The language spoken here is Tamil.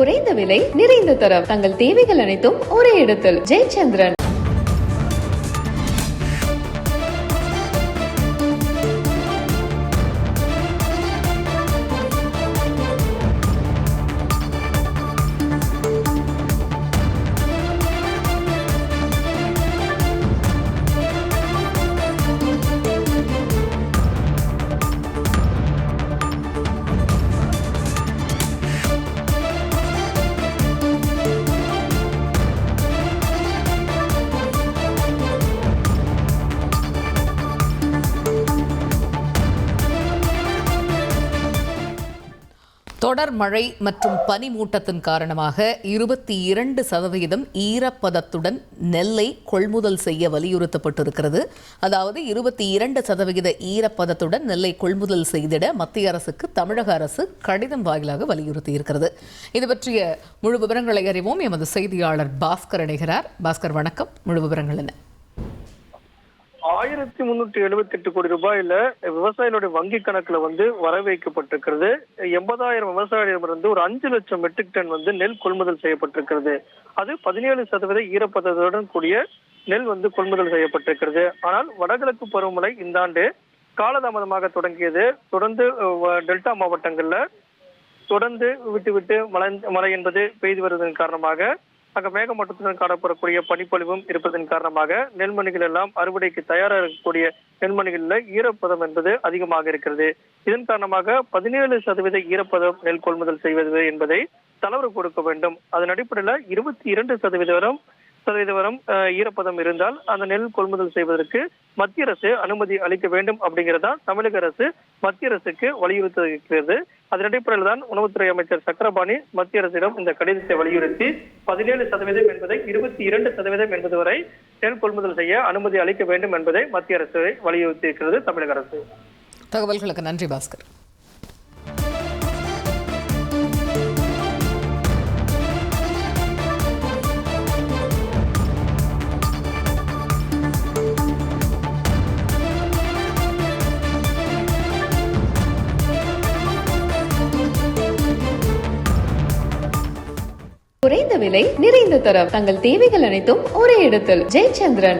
குறைந்த விலை நிறைந்த தரம் தங்கள் தேவைகள் அனைத்தும் ஒரே இடத்தில் ஜெயச்சந்திரன். தொடர் மழை மற்றும் பனிமூட்டத்தின் காரணமாக 22% ஈரப்பதத்துடன் நெல்லை கொள்முதல் செய்ய வலியுறுத்தப்பட்டிருக்கிறது. அதாவது 22% ஈரப்பதத்துடன் நெல்லை கொள்முதல் செய்திட மத்திய அரசுக்கு தமிழக அரசு கடிதம் வாயிலாக வலியுறுத்தியிருக்கிறது. இது பற்றிய முழு விவரங்களை அறிவோம். எமது செய்தியாளர் பாஸ்கர் இணைகிறார். பாஸ்கர், வணக்கம். முழு விவரங்கள் என்ன? 1378 கோடி ரூபாயில விவசாயிகளுடைய வங்கி கணக்குல வர வைக்கப்பட்டிருக்கிறது. 80,000 விவசாயிகளிடமிருந்து ஒரு 5 லட்சம் மெட்ரிக் டன் நெல் கொள்முதல் செய்யப்பட்டிருக்கிறது. அது 17% ஈரப்பதத்துடன் கூடிய நெல் கொள்முதல் செய்யப்பட்டிருக்கிறது. ஆனால் வடகிழக்கு பருவமழை இந்த ஆண்டு காலதாமதமாக தொடங்கியது. தொடர்ந்து டெல்டா மாவட்டங்கள்ல தொடர்ந்து விட்டு மழை என்பது பெய்து வருவதன் காரணமாக அங்க மேகமூட்டத்துடன் காணப்படக்கூடிய பனிப்பொழிவும் இருப்பதன் காரணமாக நெல்மணிகள் எல்லாம் அறுவடைக்கு தயாராக இருக்கக்கூடிய நெல்மணிகள்ல ஈரப்பதம் என்பது அதிகமாக இருக்கிறது. இதன் காரணமாக 17% ஈரப்பதம் நெல் கொள்முதல் செய்வது என்பதை தளர்வு கொடுக்க வேண்டும். அதன் அடிப்படையில் 22% ஈரப்பதம் இருந்தால் அந்த நெல் கொள்முதல் செய்வதற்கு மத்திய அரசு அனுமதி அளிக்க வேண்டும் அப்படிங்கிறதா தமிழக அரசு மத்திய அரசுக்கு வலியுறுத்தி இருக்கிறது. அதன் அடிப்படையில் தான் உணவுத்துறை அமைச்சர் சக்கரபாணி மத்திய அரசிடம் இந்த கடிதத்தை வலியுறுத்தி 17% என்பதை 22% என்பது வரை நெல் கொள்முதல் செய்ய அனுமதி அளிக்க வேண்டும் என்பதை மத்திய அரசு வலியுறுத்தி இருக்கிறது தமிழக அரசு. தகவல்களுக்கு நன்றி பாஸ்கர். குறைந்த விலை நிறைந்த தரம் தங்கள் தேவைகள் அனைத்தும் ஒரே இடத்தில் ஜெயச்சந்திரன்.